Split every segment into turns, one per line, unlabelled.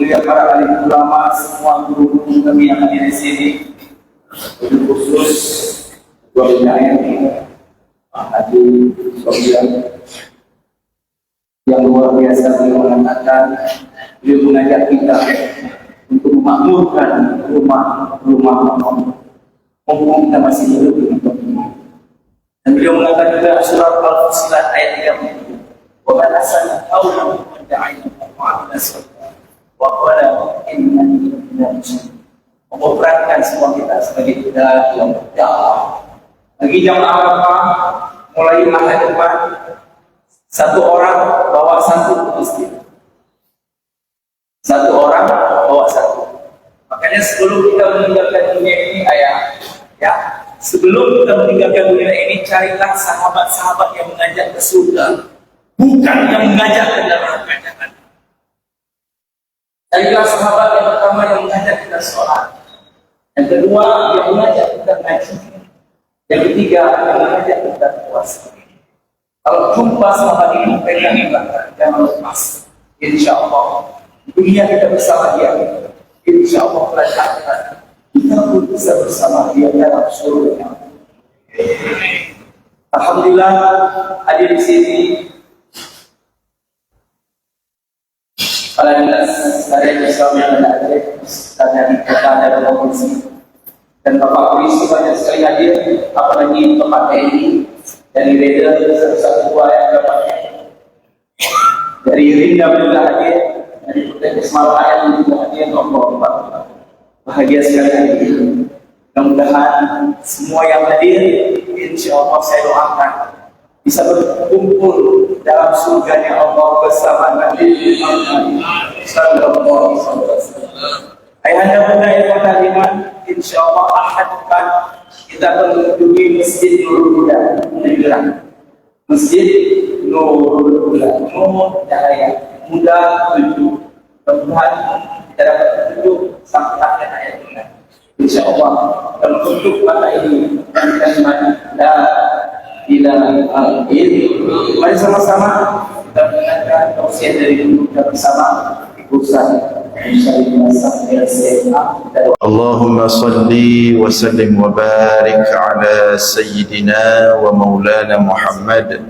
mulia para alim ulama, semua guru kami yang hadir di sini, khusus Ketua BPN Pak Haji Sofian yang luar biasa. Beliau mengatakan, beliau mengajak kita untuk memakmurkan rumah mumpung kita masih hidup di tempat ini. Dan beliau mengatakan juga surat Al-Fusilat ayat 30, wa man ahsana qawlan mimman da'a ila Allah wa 'amila shalihan wa qala innani minal muslimin. Memperankan semua kita sebagai kita yang berdakwah. Bagi jamaah apa? Mulai ahad depan, satu orang bawa satu masjid. Satu orang bawa satu. Makanya sebelum kita meninggalkan dunia ini, sebelum kita meninggalkan dunia ini, carilah sahabat-sahabat yang mengajak ke surga, bukan yang mengajak ke neraka. Carilah sahabat yang pertama yang mengajak kita sholat, yang kedua yang mengajak kita ngaji, yang ketiga yang mengajak kita puasa. Kalau jumpa sahabat ini, peganglah, jangan lepas. Insya Allah dunia kita bersama dia, insya Allah kita pun bisa bersama dia dalam surga. Alhamdulillah, hadir di sini para saya bersama dengan adik dari kota dan polisi dan Bapak Polisi banyak sekali hadir, apalagi Bapak TNI dari Reda satu dua yang dapatnya, dari Rinda juga hadir, dari Putus Malaya juga hadir. Allah bahagia sekali. Mudah-mudahan semua yang hadir, insya Allah saya doakan bisa berkumpul dalam surganya Allah bersama Nabi Muhammad sallallahu alaihi wasallam. Ayahanda bunda yang berkalimat, insya Allah ahad depan kita mengunjungi Masjid Nurul Huda Negeri. Masjid Nurul Huda, Nur Cahaya Muda 7. Mudah-mudahan kita dapat petunjuk sampai akhir ayat ini. Insya Allah dalam bentuk mata ini dan kalimat la ilaha illallah. Mari sama-sama kita mendengarkan tausiah dari guru kita bersama Ustaz
Allahumma salli wa sallim wa barik ala sayyidina wa maulana Muhammad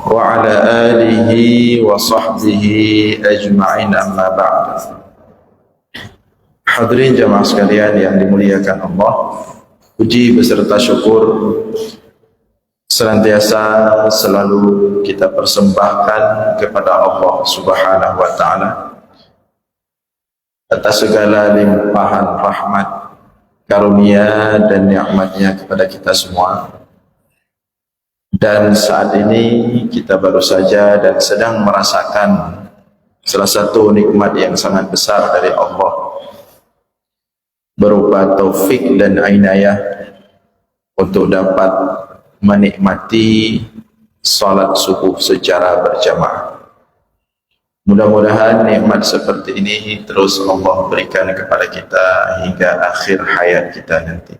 wa ala alihi wa sahbihi ajma'in, amma ba'd. Hadirin jamaah sekalian yang dimuliakan Allah, puji beserta syukur senantiasa selalu kita persembahkan kepada Allah Subhanahu wa taala atas segala limpahan rahmat, karunia dan nikmatnya kepada kita semua. Dan saat ini kita baru saja dan sedang merasakan salah satu nikmat yang sangat besar dari Allah, berupa taufik dan inayah untuk dapat menikmati salat subuh secara berjamaah. Mudah-mudahan nikmat seperti ini terus Allah berikan kepada kita hingga akhir hayat kita nanti.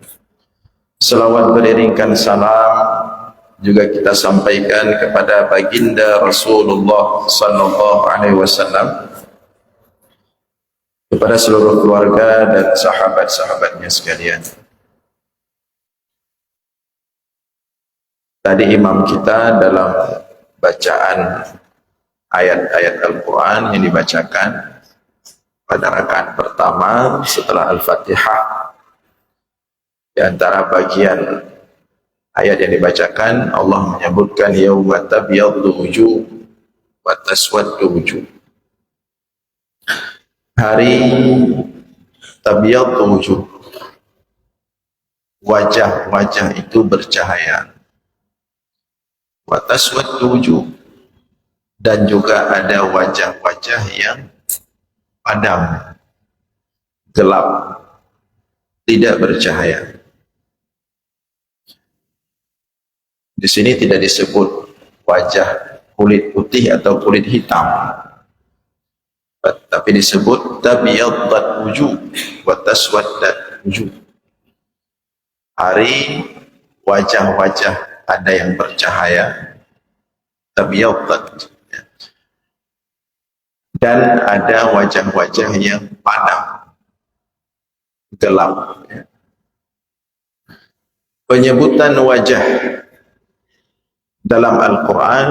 Selawat beriringkan salam juga kita sampaikan kepada baginda Rasulullah sallallahu alaihi wasallam, kepada seluruh keluarga dan sahabat-sahabatnya sekalian. Tadi imam kita dalam bacaan ayat-ayat Al-Quran yang dibacakan pada rakaat pertama setelah Al-Fatihah, di antara bagian ayat yang dibacakan Allah menyebutkan yauma tabyaddu wujuh wa taswaddu wujuh. Hari tabyaddu wujuh, wajah-wajah itu bercahaya. Wa taswaddu wujuh, dan juga ada wajah-wajah yang padam, gelap, tidak bercahaya. Di sini tidak disebut wajah kulit putih atau kulit hitam, tapi disebut tabyaddat wujuh wa taswaddat wujuh. Hari wajah-wajah ada yang bercahaya, tabyaddat, dan ada wajah-wajah yang padam, gelap. Penyebutan wajah dalam Al-Quran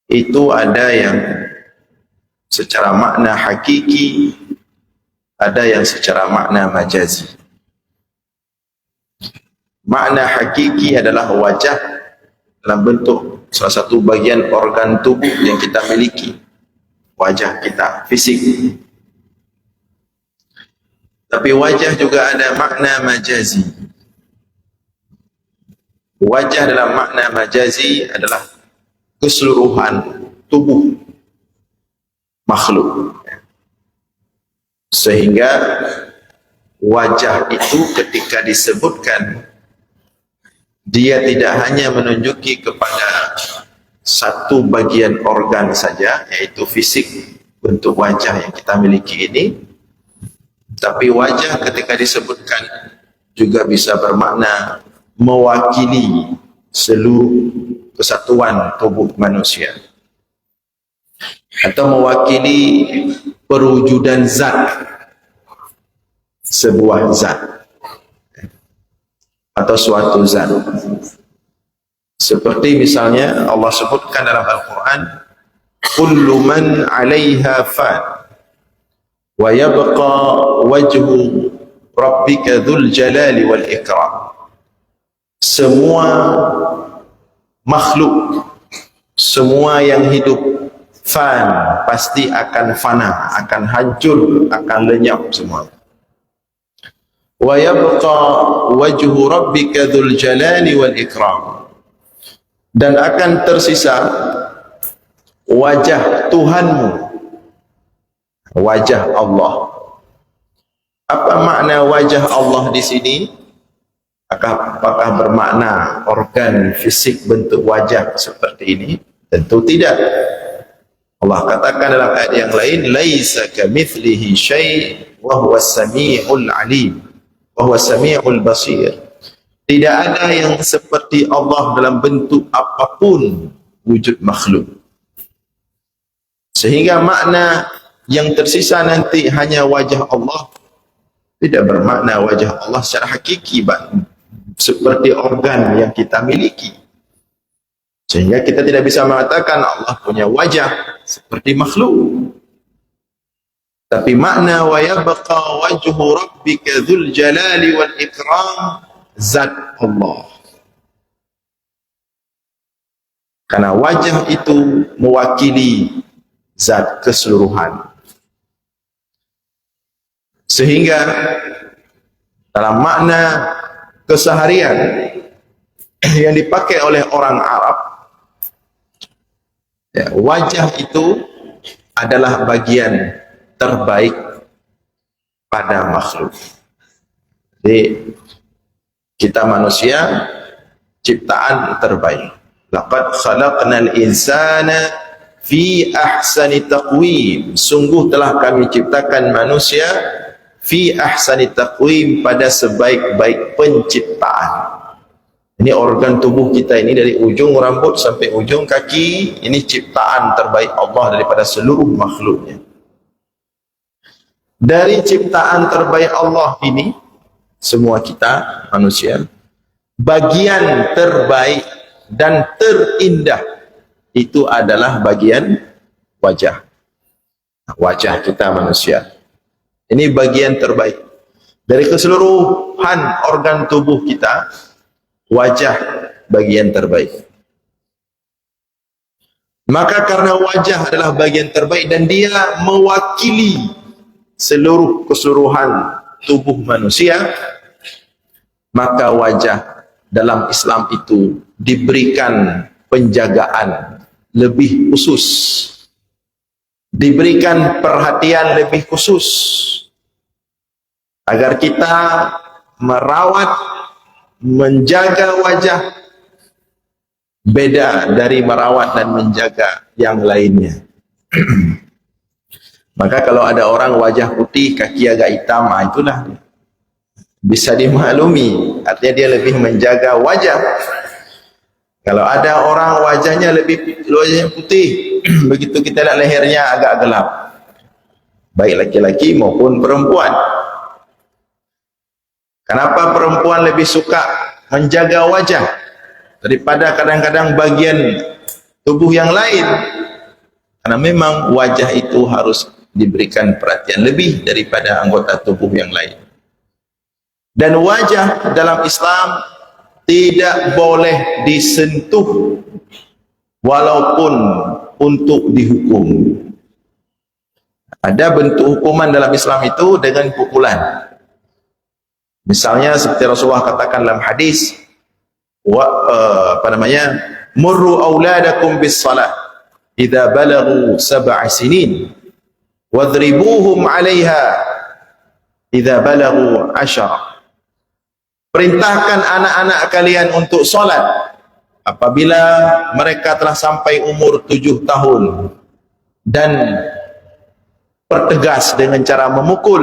itu ada yang secara makna hakiki, ada yang secara makna majazi. Makna hakiki adalah wajah dalam bentuk salah satu bagian organ tubuh yang kita miliki, wajah kita, fisik. Tapi wajah juga ada makna majazi. Wajah dalam makna majazi adalah keseluruhan tubuh makhluk. Sehingga wajah itu ketika disebutkan, dia tidak hanya menunjuki kepada satu bagian organ saja, yaitu fisik, bentuk wajah yang kita miliki ini, tapi wajah ketika disebutkan juga bisa bermakna mewakili seluruh kesatuan tubuh manusia, atau mewakili perwujudan zat, sebuah zat atau suatu zat. Seperti misalnya Allah sebutkan dalam Al-Quran, kullu man 'alaiha fan wa yabqa wajhu rabbika dzul jalali wal ikram. Semua makhluk, semua yang hidup, fan, pasti akan fana, akan hancur, akan lenyap semua. Wa yabqa wajhu rabbika dzul jalali wal ikram, dan akan tersisa wajah Tuhanmu, wajah Allah. Apa makna wajah Allah di sini? Apakah bermakna organ fisik bentuk wajah seperti ini? Tentu tidak. Allah katakan dalam ayat yang lain, laisa kamitslihi syai' wa huwas samiul alim wa huwas samiul basir. Tidak ada yang seperti Allah dalam bentuk apapun wujud makhluk. Sehingga makna yang tersisa nanti hanya wajah Allah, tidak bermakna wajah Allah secara hakiki, seperti organ yang kita miliki. Sehingga kita tidak bisa mengatakan Allah punya wajah seperti makhluk. Tapi makna wa yabqa wajhu rabbika dzul jalali wal ikram, zat Allah. Karena wajah itu mewakili zat keseluruhan. Sehingga dalam makna keseharian yang dipakai oleh orang Arab, ya, wajah itu adalah bagian terbaik pada makhluk. Jadi kita manusia ciptaan terbaik. Laqad khalaqnal insana fi ahsani taqwim. Sungguh telah kami ciptakan manusia fi ahsani taqwim, pada sebaik-baik penciptaan. Ini organ tubuh kita ini, dari ujung rambut sampai ujung kaki, ini ciptaan terbaik Allah daripada seluruh makhluknya. Dari ciptaan terbaik Allah ini, semua kita manusia, bagian terbaik dan terindah itu adalah bagian wajah. Wajah kita manusia ini bagian terbaik dari keseluruhan organ tubuh kita. Wajah bagian terbaik. Maka karena wajah adalah bagian terbaik dan dia mewakili seluruh keseluruhan tubuh manusia, maka wajah dalam Islam itu diberikan penjagaan lebih khusus, diberikan perhatian lebih khusus, agar kita merawat, menjaga wajah, beda dari merawat dan menjaga yang lainnya. Maka kalau ada orang wajah putih, kaki agak hitam, itulah bisa dimaklumi, artinya dia lebih menjaga wajah. Kalau ada orang wajahnya lebih putih, begitu kita lihat lehernya agak gelap, baik laki-laki maupun perempuan. Kenapa perempuan lebih suka menjaga wajah daripada kadang-kadang bagian tubuh yang lain? Karena memang wajah itu harus diberikan perhatian lebih daripada anggota tubuh yang lain. Dan wajah dalam Islam tidak boleh disentuh walaupun untuk dihukum. Ada bentuk hukuman dalam Islam itu dengan pukulan. Misalnya seperti Rasulullah katakan dalam hadis, murru auladakum bis salah idza balaghu 7 sinin wadribuhum 'alaiha idza balaghu 10. Perintahkan anak-anak kalian untuk solat apabila mereka telah sampai umur 7 tahun, dan pertegas dengan cara memukul,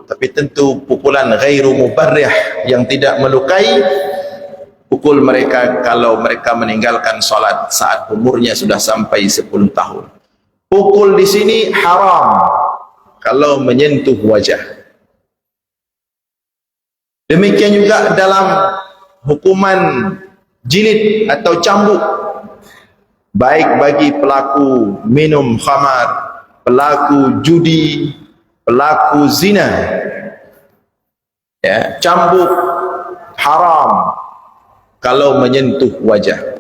tapi tentu pukulan ghairu mubarrih, yang tidak melukai. Pukul mereka kalau mereka meninggalkan solat saat umurnya sudah sampai 10 tahun. Pukul di sini haram kalau menyentuh wajah. Demikian juga dalam hukuman jilid atau cambuk, baik bagi pelaku minum khamar, pelaku judi, pelaku zina, ya, cambuk haram kalau menyentuh wajah.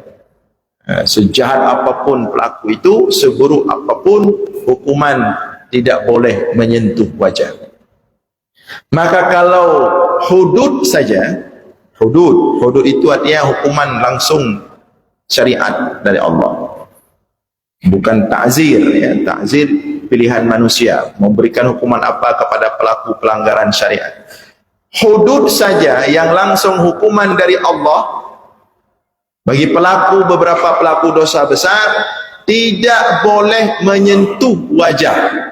Sejahat apapun pelaku itu, seburuk apapun, hukuman tidak boleh menyentuh wajah. Maka kalau hudud saja, hudud itu artinya hukuman langsung syariat dari Allah, bukan ta'zir, ya. Ta'zir pilihan manusia, memberikan hukuman apa kepada pelaku pelanggaran syariat. Hudud saja yang langsung hukuman dari Allah bagi beberapa pelaku dosa besar, tidak boleh menyentuh wajah.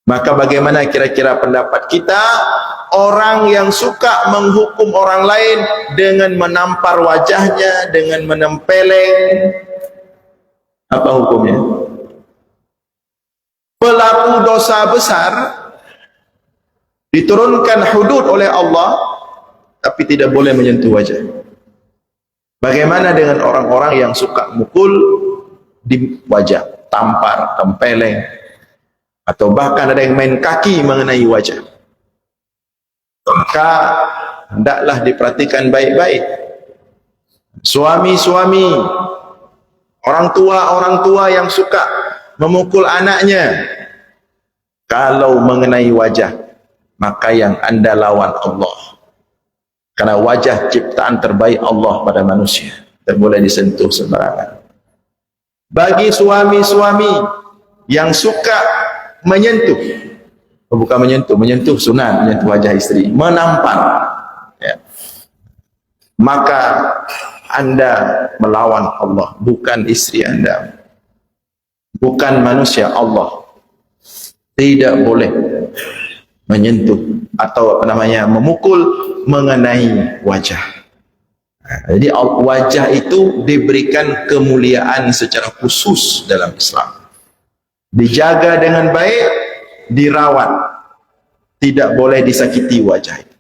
Maka bagaimana kira-kira pendapat kita orang yang suka menghukum orang lain dengan menampar wajahnya, dengan menempeleng? Apa hukumnya? Pelaku dosa besar diturunkan hudud oleh Allah, tapi tidak boleh menyentuh wajah. Bagaimana dengan orang-orang yang suka mukul di wajah, tampar, tempeleng, atau bahkan ada yang main kaki mengenai wajah? Maka hendaklah diperhatikan baik-baik. Suami-suami, orang tua yang suka memukul anaknya, kalau mengenai wajah, maka yang anda lawan Allah. Karena wajah ciptaan terbaik Allah pada manusia, tidak boleh disentuh sembarangan. Bagi suami-suami yang suka menyentuh, bukan menyentuh sunat, menyentuh wajah istri, menampar, ya, maka anda melawan Allah, bukan istri anda, bukan manusia. Allah tidak boleh menyentuh atau memukul mengenai wajah. Jadi wajah itu diberikan kemuliaan secara khusus dalam Islam, dijaga dengan baik, dirawat, tidak boleh disakiti wajah itu.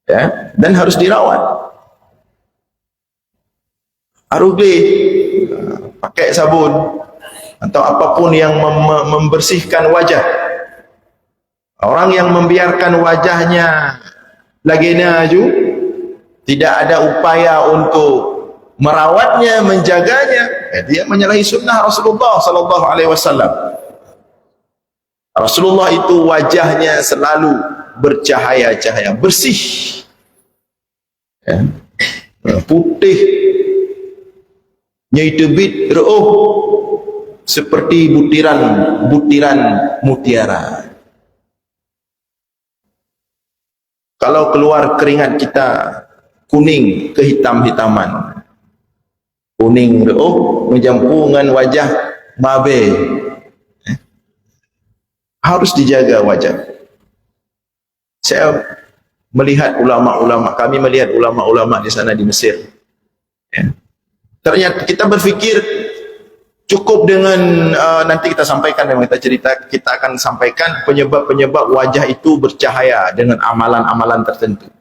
Ya, dan harus dirawat. Aruge, pakai sabun atau apapun yang membersihkan wajah. Orang yang membiarkan wajahnya lagi naju, tidak ada upaya untuk merawatnya, menjaganya, dia menyalahi sunnah Rasulullah sallallahu alaihi wasallam. Rasulullah itu wajahnya selalu bercahaya-cahaya, bersih, ya, putih, nyai tebit reuh seperti butiran mutiara. Kalau keluar keringat kita kuning kehitam-hitaman, kuning reuh menjampu dengan wajah mabe, harus dijaga wajah. Saya melihat ulama-ulama, kami melihat ulama-ulama di sana di Mesir, Ya. Ternyata kita berpikir cukup dengan nanti kita sampaikan, memang kita cerita, kita akan sampaikan penyebab-penyebab wajah itu bercahaya dengan amalan-amalan tertentu.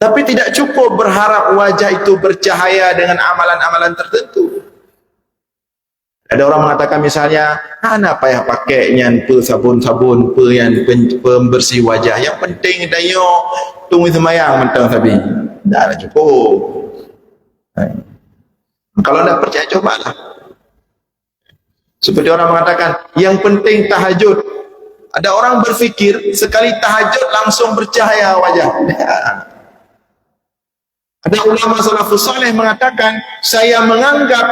Tapi tidak cukup berharap wajah itu bercahaya dengan amalan-amalan tertentu. Ada orang mengatakan misalnya, apa ya pakai nyantu sabun-sabun pembersih wajah, yang penting dayo tunggu semayang mentang sabi. Dah cukup. Kalau tidak percaya cobalah. Seperti orang mengatakan, yang penting tahajud. Ada orang berfikir sekali tahajud langsung bercahaya wajah. Ada ulama salafus saleh mengatakan, saya menganggap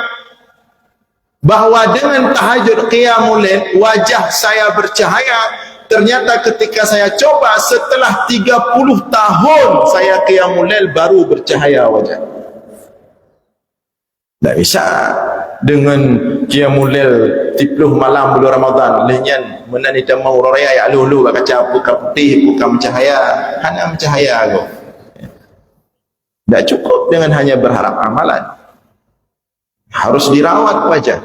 bahwa dengan tahajud qiyamul lail wajah saya bercahaya. Ternyata ketika saya coba setelah 30 tahun saya qiyamul lail baru bercahaya wajah. Tak bisa dengan qiyamul lail 30 malam bulan Ramadan lenyan menanita mau raya ya lulu kaca buka putih buka mencahaya hanya mencahaya go. Tak cukup dengan hanya berharap amalan. Harus dirawat wajah,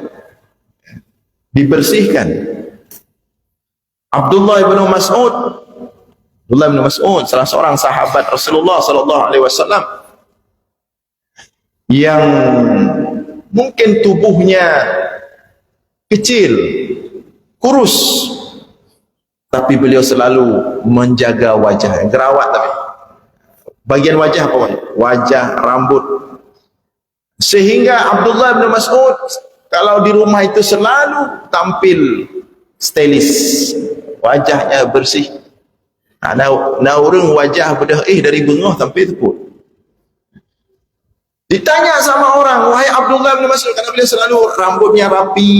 dibersihkan. Abdullah bin Mas'ud salah seorang sahabat Rasulullah sallallahu alaihi wasallam yang mungkin tubuhnya kecil, kurus, tapi beliau selalu menjaga wajah, gerawat. Tapi bagian wajah apa? Wajah, rambut. Sehingga Abdullah bin Mas'ud kalau di rumah itu selalu tampil stylish, wajahnya bersih. Ada orang wajah bedah dari bengah sampai tepuk. Ditanya sama orang, wahai Abdullah bin Mas'ud, karena beliau selalu rambutnya rapi,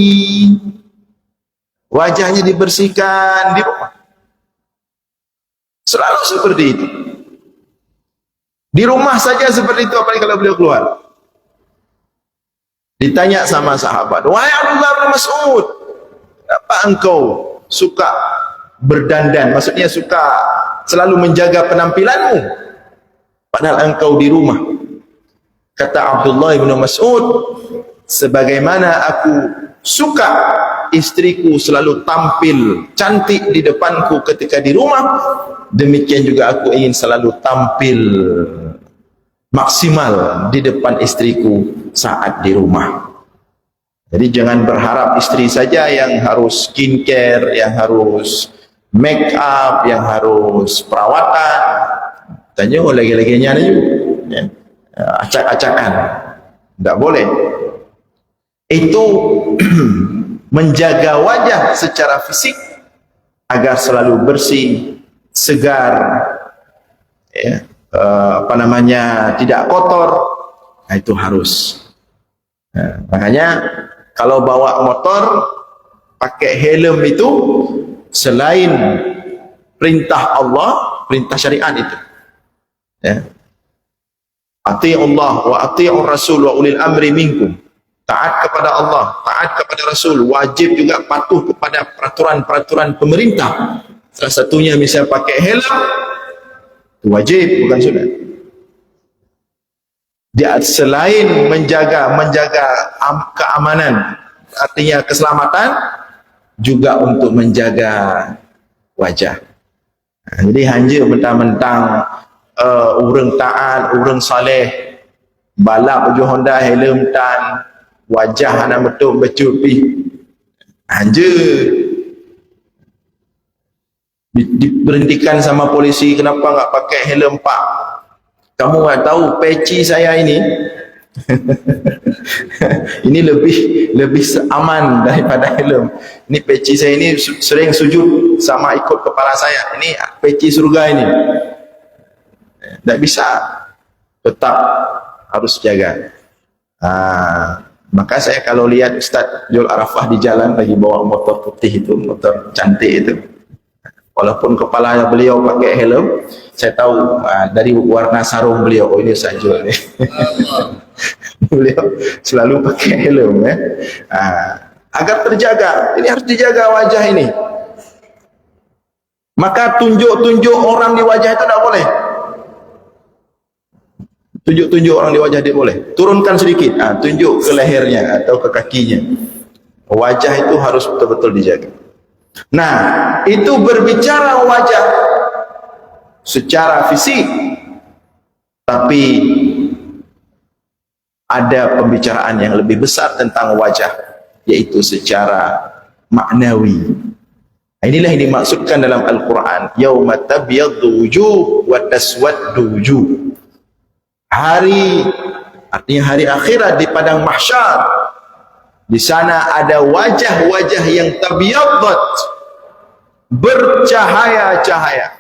wajahnya dibersihkan di rumah. Selalu seperti itu. Di rumah saja seperti itu, apalagi kalau beliau keluar. Ditanya sama sahabat, wahai Abdullah bin Mas'ud, kenapa engkau suka berdandan? Maksudnya suka selalu menjaga penampilanmu, padahal engkau di rumah. Kata Abdullah bin Mas'ud, sebagaimana aku suka istriku selalu tampil cantik di depanku ketika di rumah, demikian juga aku ingin selalu tampil maksimal di depan istriku saat di rumah. Jadi jangan berharap istri saja yang harus skincare, yang harus make up, yang harus perawatan. Tanya lagi-laginya juga ya. Acak-acakan tidak boleh. Itu menjaga wajah secara fisik agar selalu bersih, segar, ya, tidak kotor. Nah, itu harus. Nah, makanya kalau bawa motor pakai helm itu selain perintah Allah, perintah syariat itu. Ya. Ati'ullah wa ati'ur rasul wa ulil amri minkum. Taat kepada Allah, taat kepada Rasul, wajib juga patuh kepada peraturan-peraturan pemerintah. Salah satunya misalnya pakai helm, itu wajib, bukan sunat. Dia selain menjaga keamanan, artinya keselamatan, juga untuk menjaga wajah. Nah, jadi hanya mentang-mentang orang taat, orang saleh, balap baju Honda, helm tan, wajah anak betul bercupi, hanya diberhentikan sama polisi, kenapa enggak pakai helm pak? Kamu enggak tahu peci saya ini ini lebih aman daripada helm. Ini peci saya ini sering sujud sama ikut kepala saya, ini peci surga ini. Tak bisa, tetap harus jaga. Maka saya kalau lihat Ustaz Jul Arafah di jalan lagi bawa motor putih itu, motor cantik itu, walaupun kepala beliau pakai helm, saya tahu dari warna sarung beliau, oh ini Ustaz Jul nih. Beliau selalu pakai helm ya. Agar terjaga, ini harus dijaga wajah ini. Maka tunjuk-tunjuk orang di wajah itu tidak boleh. Tunjuk-tunjuk orang di wajah dia boleh. Turunkan sedikit, tunjuk ke lehernya atau ke kakinya. Wajah itu harus betul-betul dijaga. Nah, itu berbicara wajah secara fisik. Tapi ada pembicaraan yang lebih besar tentang wajah, yaitu secara maknawi. Inilah yang dimaksudkan dalam Al-Quran. Yauma tabyaddu wujuh wa taswaddu wujuh. Hari, artinya hari akhirat di padang mahsyar. Di sana ada wajah-wajah yang tabyaddat, bercahaya-cahaya.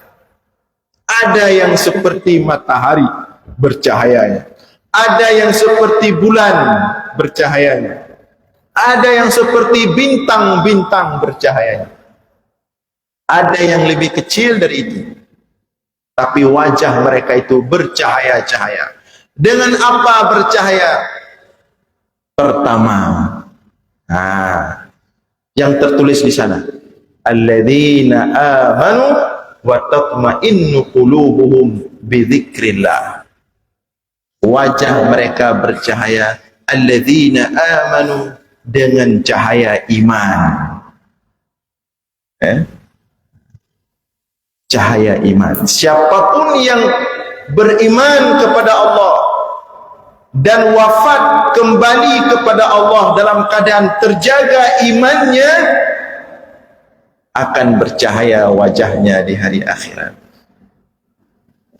Ada yang seperti matahari bercahayanya. Ada yang seperti bulan bercahayanya. Ada yang seperti bintang-bintang bercahayanya. Ada yang lebih kecil dari itu. Tapi wajah mereka itu bercahaya-cahaya. Dengan apa bercahaya? Pertama, yang tertulis di sana, alladzina amanu wa tatma'innu qulubuhum bidzikrillah. Wajah mereka bercahaya, alladzina amanu, dengan cahaya iman. Cahaya iman. Siapapun yang beriman kepada Allah dan wafat kembali kepada Allah dalam keadaan terjaga imannya, akan bercahaya wajahnya di hari akhirat.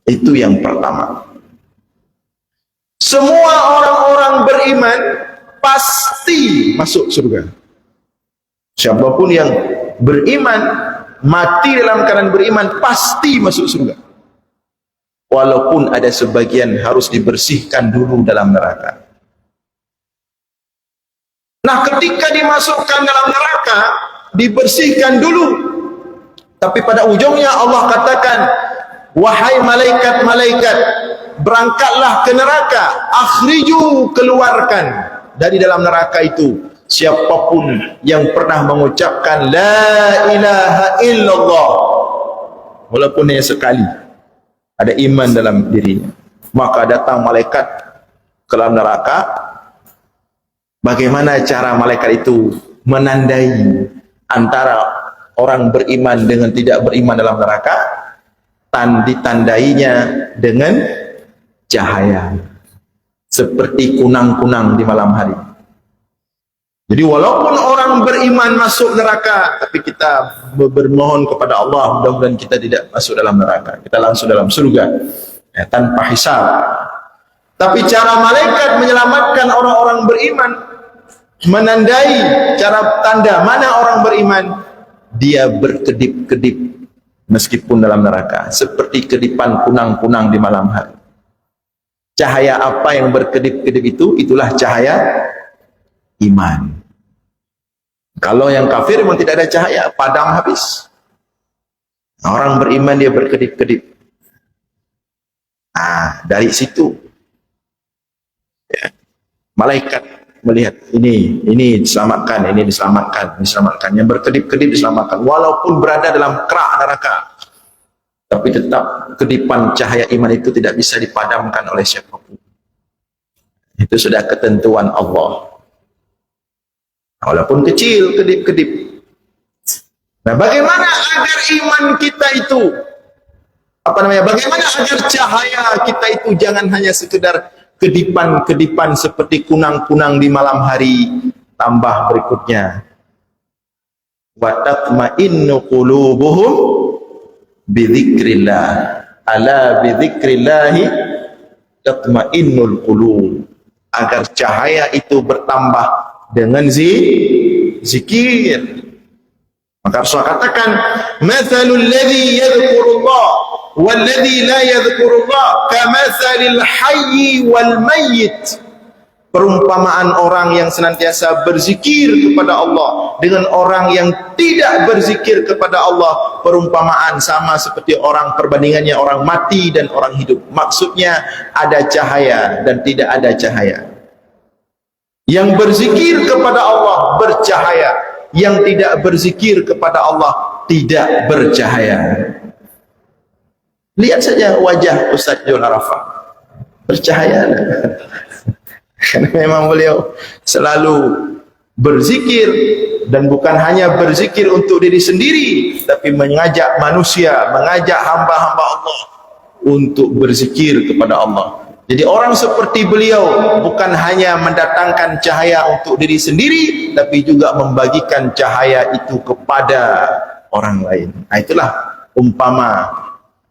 Itu yang pertama. Semua orang-orang beriman pasti masuk surga. Siapapun yang beriman, mati dalam keadaan beriman, pasti masuk surga. Walaupun ada sebagian harus dibersihkan dulu dalam neraka. Nah, ketika dimasukkan dalam neraka, dibersihkan dulu. Tapi pada ujungnya Allah katakan, wahai malaikat-malaikat, berangkatlah ke neraka, akhriju, keluarkan dari dalam neraka itu siapapun yang pernah mengucapkan la ilaha illallah, walaupun hanya sekali, ada iman dalam dirinya. Maka datang malaikat ke dalam neraka. Bagaimana cara malaikat itu menandai antara orang beriman dengan tidak beriman dalam neraka? Ditandainya dengan cahaya seperti kunang-kunang di malam hari. Jadi walaupun orang beriman masuk neraka, tapi kita bermohon kepada Allah mudah-mudahan kita tidak masuk dalam neraka, kita langsung dalam surga tanpa hisab. Tapi cara malaikat menyelamatkan orang-orang beriman, menandai cara tanda mana orang beriman, dia berkedip-kedip meskipun dalam neraka, seperti kedipan kunang-kunang di malam hari. Cahaya apa yang berkedip-kedip itu? Itulah cahaya iman. Kalau yang kafir memang tidak ada cahaya, padam habis. Orang beriman dia berkedip-kedip. Dari situ malaikat melihat ini diselamatkan, ini diselamatkan, diselamatkan. Yang berkedip-kedip diselamatkan, walaupun berada dalam kerak neraka. Tapi tetap kedipan cahaya iman itu tidak bisa dipadamkan oleh siapapun. Itu sudah ketentuan Allah. Walaupun kecil, kedip-kedip. Nah, bagaimana agar iman kita itu, bagaimana agar cahaya kita itu jangan hanya sekedar kedipan-kedipan seperti kunang-kunang di malam hari. Tambah berikutnya, wa tatma'innu qulubuhum bidzikrillah, ala bidzikrillahi tatma'innul qulub. Agar cahaya itu bertambah dengan zikir. Maka Rasulullah katakan, mathalul ladzi yadhkurullah wal ladzi la yadhkurullah kamathalil hayyi wal mayyit. Perumpamaan orang yang senantiasa berzikir kepada Allah dengan orang yang tidak berzikir kepada Allah, perumpamaan sama seperti orang, perbandingannya orang mati dan orang hidup. Maksudnya ada cahaya dan tidak ada cahaya. Yang berzikir kepada Allah bercahaya, yang tidak berzikir kepada Allah tidak bercahaya. Lihat saja wajah Ustaz Jul Arafah. bercahaya. Karena memang beliau selalu berzikir, dan bukan hanya berzikir untuk diri sendiri, tapi mengajak manusia, mengajak hamba-hamba Allah untuk berzikir kepada Allah. Jadi orang seperti beliau bukan hanya mendatangkan cahaya untuk diri sendiri, tapi juga membagikan cahaya itu kepada orang lain. Nah, itulah umpama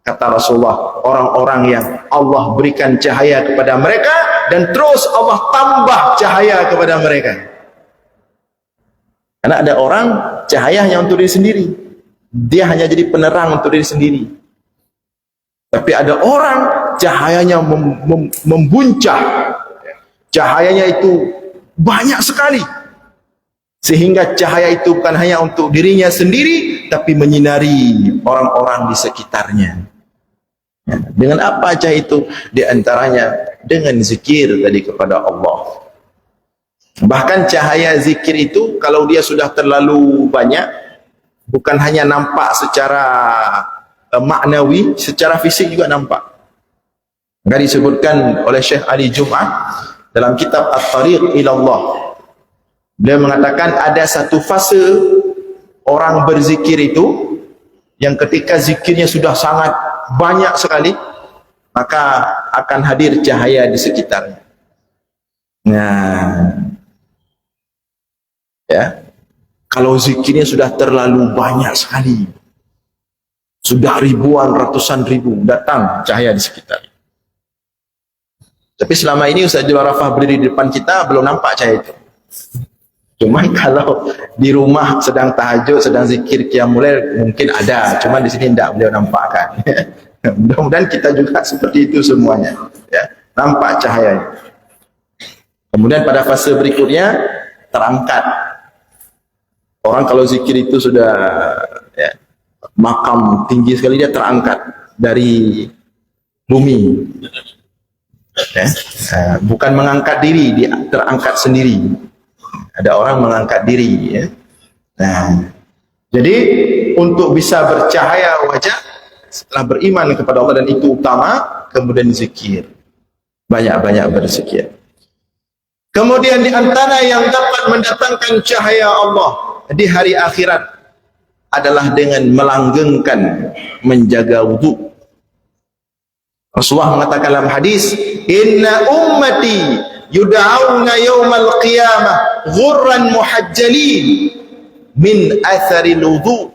kata Rasulullah, orang-orang yang Allah berikan cahaya kepada mereka dan terus Allah tambah cahaya kepada mereka. Karena ada orang cahaya hanya untuk diri sendiri, dia hanya jadi penerang untuk diri sendiri. Tapi ada orang cahayanya membuncah, cahayanya itu banyak sekali, sehingga cahaya itu bukan hanya untuk dirinya sendiri, tapi menyinari orang-orang di sekitarnya. Ya, dengan apa cahaya itu? Di antaranya dengan zikir tadi kepada Allah. Bahkan cahaya zikir itu kalau dia sudah terlalu banyak, bukan hanya nampak secara maknawi, secara fisik juga nampak. Maka disebutkan oleh Syekh Ali Jum'ah dalam kitab At-Tariq Ilallah, beliau mengatakan ada satu fase orang berzikir itu yang ketika zikirnya sudah sangat banyak sekali, maka akan hadir cahaya di sekitarnya. Nah, ya, kalau zikirnya sudah terlalu banyak sekali, sudah ribuan, ratusan ribu, datang cahaya di sekitar. Tapi selama ini Ustaz Abdul Arafah berdiri di depan kita, belum nampak cahaya itu. Cuman kalau di rumah sedang tahajud, sedang zikir qiyamul lail, mungkin ada, cuman di sini tidak beliau nampakkan. Mudah-mudahan kita juga seperti itu semuanya, ya, nampak cahaya. Kemudian pada fase berikutnya terangkat. Orang kalau zikir itu sudah, ya, makam tinggi sekali, dia terangkat dari bumi, ya. Bukan mengangkat diri, dia terangkat sendiri. Ada orang mengangkat diri, ya. Nah, jadi untuk bisa bercahaya wajah setelah beriman kepada Allah, dan itu utama, kemudian zikir, banyak-banyak berzikir. Kemudian di antara yang dapat mendatangkan cahaya Allah di hari akhirat adalah dengan melanggengkan, menjaga wudu. Rasulullah mengatakan dalam hadis, inna ummati yud'auna yawmal qiyamah ghurran muhajjalin min atharil wudu.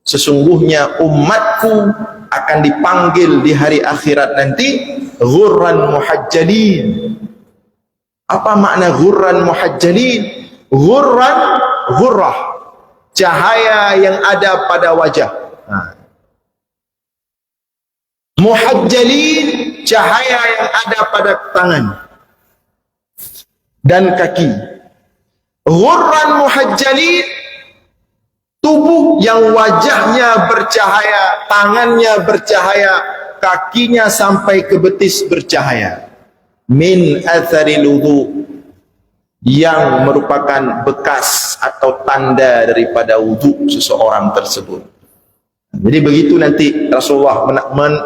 Sesungguhnya umatku akan dipanggil di hari akhirat nanti ghurran muhajjalin. Apa makna ghurran muhajjalin? Ghurrah, cahaya yang ada pada wajah. Muhajjalin, cahaya yang ada pada tangan dan kaki. Ghurran muhajjalin, tubuh yang wajahnya bercahaya, tangannya bercahaya, kakinya sampai ke betis bercahaya. Min atharil wudu, yang merupakan bekas atau tanda daripada wudu seseorang tersebut. Jadi begitu nanti Rasulullah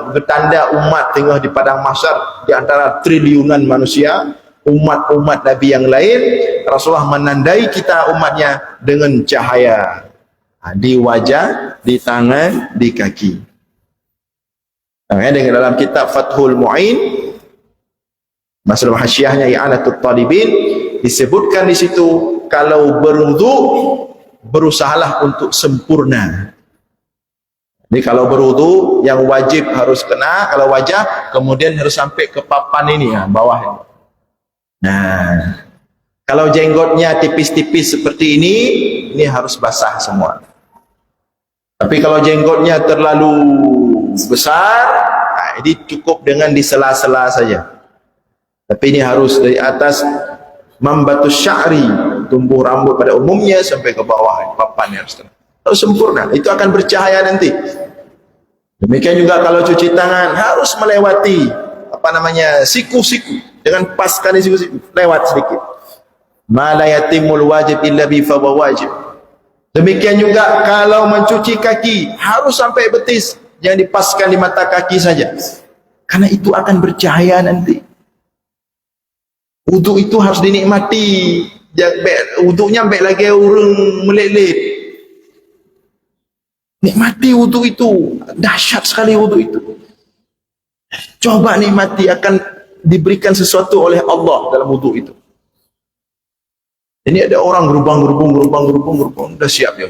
bertanda umat tengah di padang mahsyar, di antara triliunan manusia, umat-umat Nabi yang lain, Rasulullah menandai kita umatnya dengan cahaya di wajah, di tangan, di kaki. Dengan dalam kitab Fathul Mu'in, masalah hasyiahnya I'anatul Talibin, disebutkan di situ kalau berwudu berusahalah untuk sempurna. Jadi kalau berwudu yang wajib harus kena, kalau wajah kemudian harus sampai ke papan ini, ya, bawah ini. Nah, kalau jenggotnya tipis-tipis seperti ini harus basah semua. Tapi kalau jenggotnya terlalu besar, nah, ini cukup dengan di sela-sela saja. Tapi ini harus dari atas mambatus sya'ri, tumbuh rambut pada umumnya sampai ke bawah papan, harus sempurna. Itu akan bercahaya nanti. Demikian juga kalau cuci tangan harus melewati siku-siku, dengan paskan siku-siku, lewat sedikit. Ma la yatimul wajib illa bi fawajib. Demikian juga kalau mencuci kaki harus sampai betis, jangan dipaskan di mata kaki saja, karena itu akan bercahaya nanti. Wuduk itu harus dinikmati. Wuduknya baik lagi orang meleleh. Nikmati wuduk itu. Dahsyat sekali wuduk itu. Coba nikmati, akan diberikan sesuatu oleh Allah dalam wuduk itu. Ini ada orang gerubang, dah siap dia.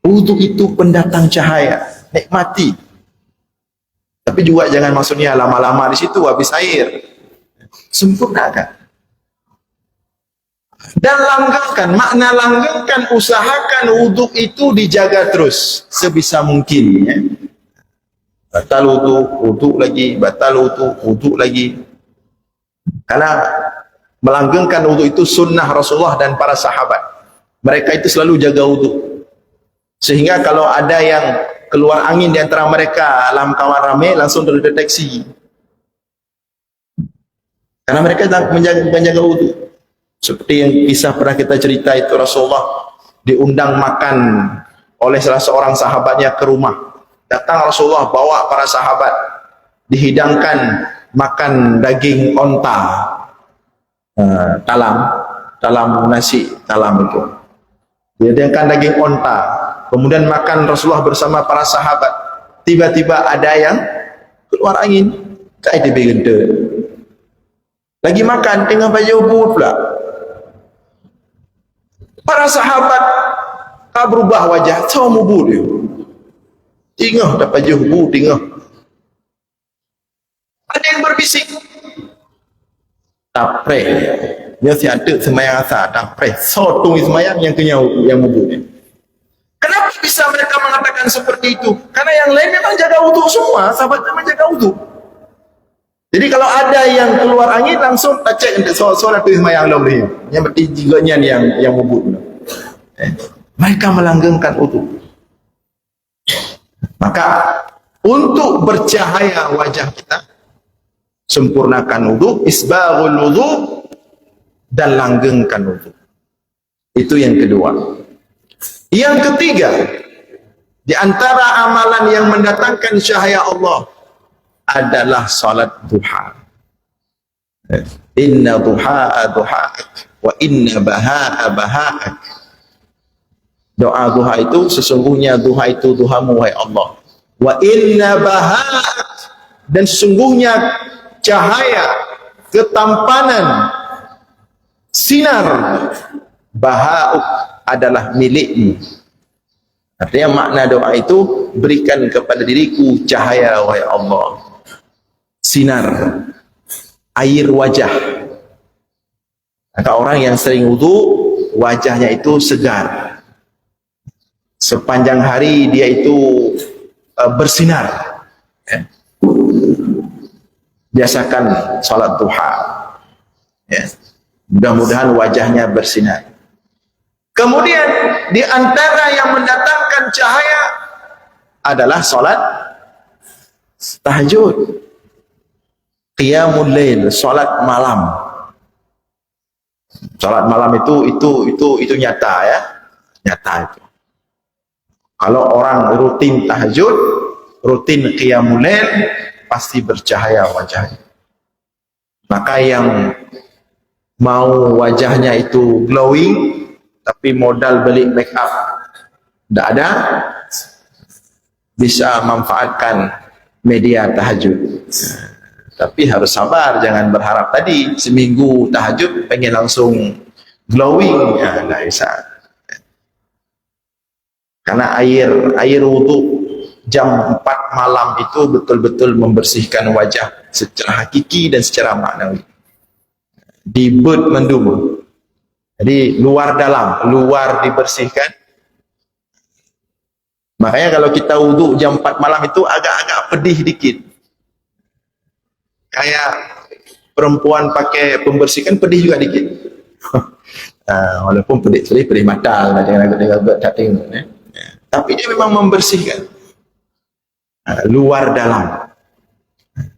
Wuduk itu pendatang cahaya. Nikmati. Tapi juga jangan maksudnya lama-lama di situ habis air. Sempurnakan. Dan langgengkan, makna langgengkan, usahakan wuduk itu dijaga terus sebisa mungkin, ya. Batal wuduk lagi, batal wuduk lagi. Karena melanggengkan wuduk itu sunnah Rasulullah dan para sahabat. Mereka itu selalu jaga wuduk. Sehingga kalau ada yang keluar angin di antara mereka dalam kawan ramai, langsung terdeteksi. Karena mereka menjaga wuduk. Seperti yang kisah pernah kita cerita itu, Rasulullah diundang makan oleh salah seorang sahabatnya ke rumah. Datang Rasulullah bawa para sahabat, dihidangkan makan daging onta, talam nasi, talam itu. Dihidangkan daging onta, kemudian makan Rasulullah bersama para sahabat. Tiba-tiba ada yang keluar angin, kayak dibegenda. Lagi makan, tengah baju ubud pula. Para sahabat berubah wajah, tahu ubud dia. Tengah dapat baju ubud, tengah. Ada yang berbisik. Tapre. Dia tiada semayang asal, tapre. Sotung semayang yang kenyau, yang ubud dia. Kenapa bisa mereka mengatakan seperti itu? Karena yang lain memang jaga wuduk semua, sahabat memang jaga wuduk. Jadi kalau ada yang keluar angin, langsung tak cek untuk solat tu semayang Allah. Yang berarti jiganya yang ubud. Mereka melanggengkan wuduk. Maka untuk bercahaya wajah kita, sempurnakan wuduk, isbaghul wuduk, dan langgengkan wuduk. Itu yang kedua. Yang ketiga, di antara amalan yang mendatangkan cahaya Allah adalah salat duha. Inna duha'a duha'ak wa inna baha'a baha'ak. Doa duha itu, sesungguhnya duha itu duhamu, wahai Allah. Wa inna baha'ak, dan sesungguhnya cahaya, ketampanan, sinar baha'uk adalah milikmu. Artinya makna doa itu, berikan kepada diriku cahaya, wahai Allah, sinar, air wajah. Maka orang yang sering wudu, wajahnya itu segar. Sepanjang hari dia itu bersinar. Ya. Biasakan salat duha. Ya. Mudah-mudahan wajahnya bersinar. Kemudian di antara yang mendatangkan cahaya adalah salat tahajud, qiyamul lail, salat malam. Salat malam itu nyata, ya, nyata itu. Kalau orang rutin tahajud, rutin qiyamul lail, pasti bercahaya wajahnya. Maka yang mau wajahnya itu glowing, tapi modal beli make up tidak ada, bisa manfaatkan media tahajud. Tapi harus sabar, jangan berharap tadi seminggu tahajud pengen langsung glowing, ya tidak bisa. Karena air wudu jam 4 malam itu betul-betul membersihkan wajah secara hakiki dan secara maknawi. Dibut mendung. Jadi luar dalam, luar dibersihkan. Makanya kalau kita wudu jam 4 malam itu agak-agak pedih dikit. Kayak perempuan pakai pembersihkan, pedih juga dikit. Walaupun pedih mata, jangan agak tak tengok. Tapi dia memang membersihkan. Luar dalam.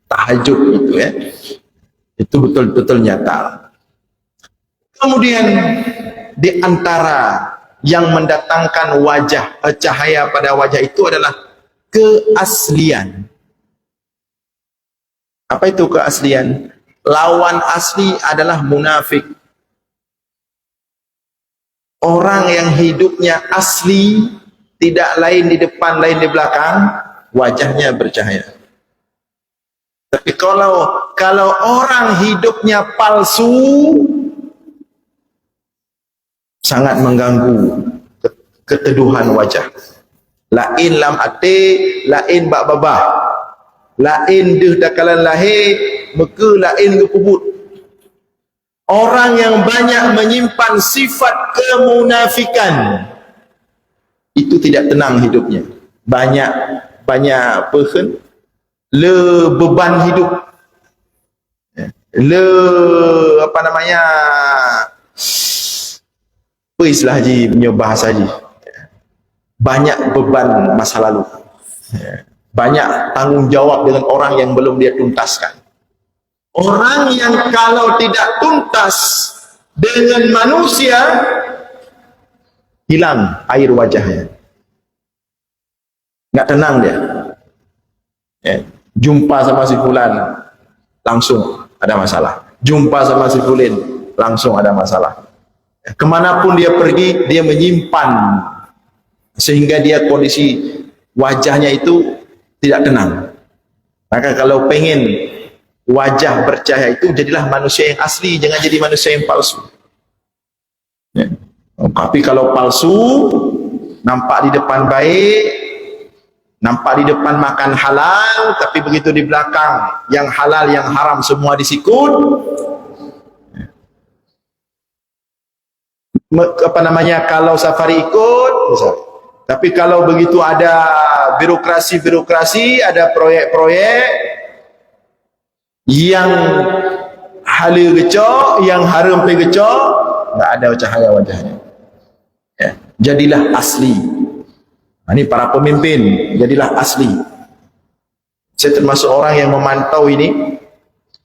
Tahajud itu, ya. Itu betul-betul nyata. Kemudian di antara yang mendatangkan wajah, cahaya pada wajah itu adalah keaslian. Apa itu keaslian? lawan asli adalah munafik. Orang yang hidupnya asli, tidak lain di depan, lain di belakang, wajahnya bercahaya. Tapi kalau orang hidupnya palsu, sangat mengganggu keteduhan wajah. Lain lam ate, lain bak babah, lain deh dakalan lahir, maka lain ke pubut. Orang yang banyak menyimpan sifat kemunafikan, itu tidak tenang hidupnya. Banyak pehen, le beban hidup, le apa namanya, apa istilah haji punya bahasa haji, banyak beban masa lalu, banyak tanggung jawab dengan orang yang belum dia tuntaskan. Orang yang kalau tidak tuntas dengan manusia, hilang air wajahnya, nggak tenang dia. Jumpa sama si fulan, langsung ada masalah. Jumpa sama si fulin, langsung ada masalah. Kemanapun dia pergi, dia menyimpan, sehingga dia kondisi wajahnya itu tidak tenang. Maka kalau pengen wajah bercahaya itu, jadilah manusia yang asli, jangan jadi manusia yang palsu. Tapi kalau palsu, nampak di depan baik, nampak di depan makan halal, tapi begitu di belakang yang halal yang haram semua disikut. Apa namanya, kalau safari ikut, tapi kalau begitu ada birokrasi, ada proyek-proyek yang halal gecok, yang haram pe gecok, nggak ada cahaya wajahnya. Jadilah asli. Ini para pemimpin, jadilah asli. Saya termasuk orang yang memantau ini.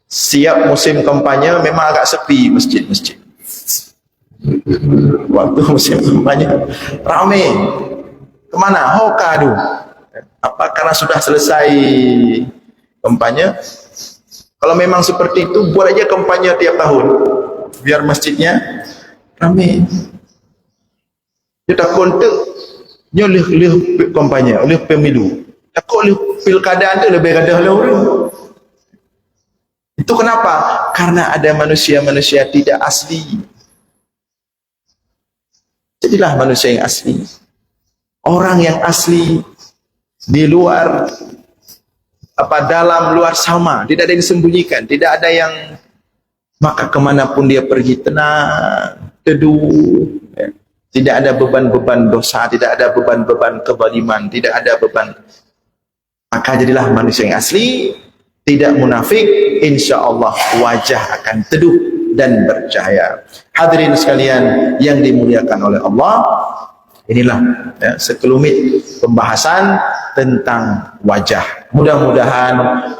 Siap musim kampanye memang agak sepi masjid-masjid. Waktu musim kampanye ramai. Kemana? Hokadu. Apa karena sudah selesai kampanye? Kalau memang seperti itu, buat aja kampanye tiap tahun, biar masjidnya ramai. Dia tak kontak, dia oleh kampanye, oleh pemilu. Takut oleh pilkada itu lebih gadah oleh orang. Itu kenapa? Karena ada manusia-manusia tidak asli. Jadilah manusia yang asli. Orang yang asli di luar, dalam luar sama, tidak ada yang disembunyikan, tidak ada yang, maka kemanapun dia pergi tenang, teduh, tidak ada beban-beban dosa, tidak ada beban-beban kezaliman, tidak ada beban. Maka jadilah manusia yang asli, tidak munafik, insya Allah wajah akan teduh dan bercahaya. Hadirin sekalian yang dimuliakan oleh Allah, inilah sekelumit pembahasan tentang wajah. Mudah-mudahan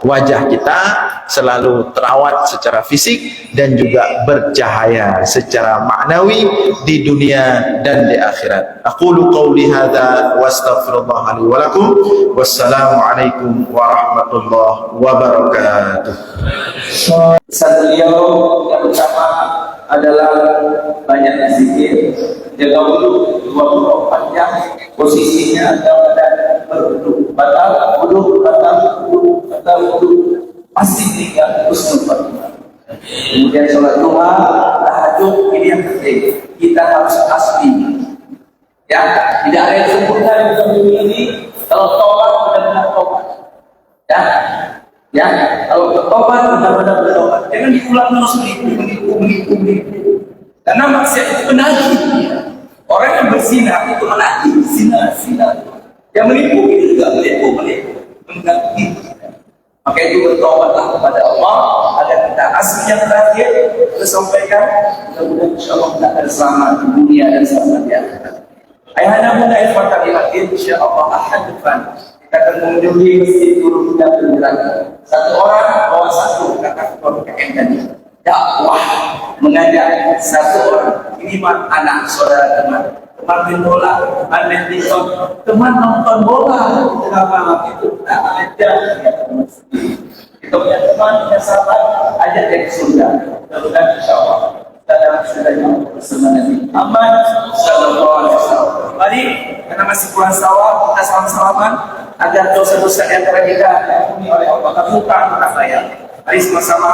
wajah kita selalu terawat secara fisik dan juga bercahaya secara maknawi di dunia dan di akhirat. Aqulu qawli hadza wa astaghfirullah li wa lakum. Wassalamu alaikum warahmatullahi wabarakatuh.
Pesan beliau yang pertama adalah banyak zikir, jaga wudu 24 jam, posisinya dalam keadaan berwudu, batal wudu, pasti tinggal husnul khotimah. Kemudian sholat duha, tahajud, ini yang penting. Kita harus asli. Ya, tidak ada yang sempurna di dalam dunia ini. Kalau tobat benar-benar tobat. Ya, kalau bertobat benar-benar bertobat. Jangan diulang terus menipu. Karena maksiat itu menagih. Orang yang berzina itu menagih, zina. Yang menipu itu juga menipu, menagih. Maka itu bertobatlah kepada Allah agar kita asli yang terakhir kita sampaikan. Mudah-mudahan insyaallah kita akan selamat di dunia dan selamat di akhirat. Ayahanda bunda ikhwatan fillah, insyaallah ahad depan kita akan mengunjungi masjid Nurul Huda Bergerak. Satu orang bawa satu kata PKM tadi. Dakwah mengajak satu orang. Ini mah anak saudara teman main bola, main tiktok, teman nonton bola, kenapa itu tak ada? Kita punya teman, punya sahabat, ajak dari surga. Mudah-mudahan insyaallah dalam surganya bersama Nabi Muhammad sallallahu alaihi wasallam. Mari karena masih kurang sawah, kita salam-salaman agar dosa-dosa di antara kita diampuni oleh Allah. Bukan kita saya. Mari sama-sama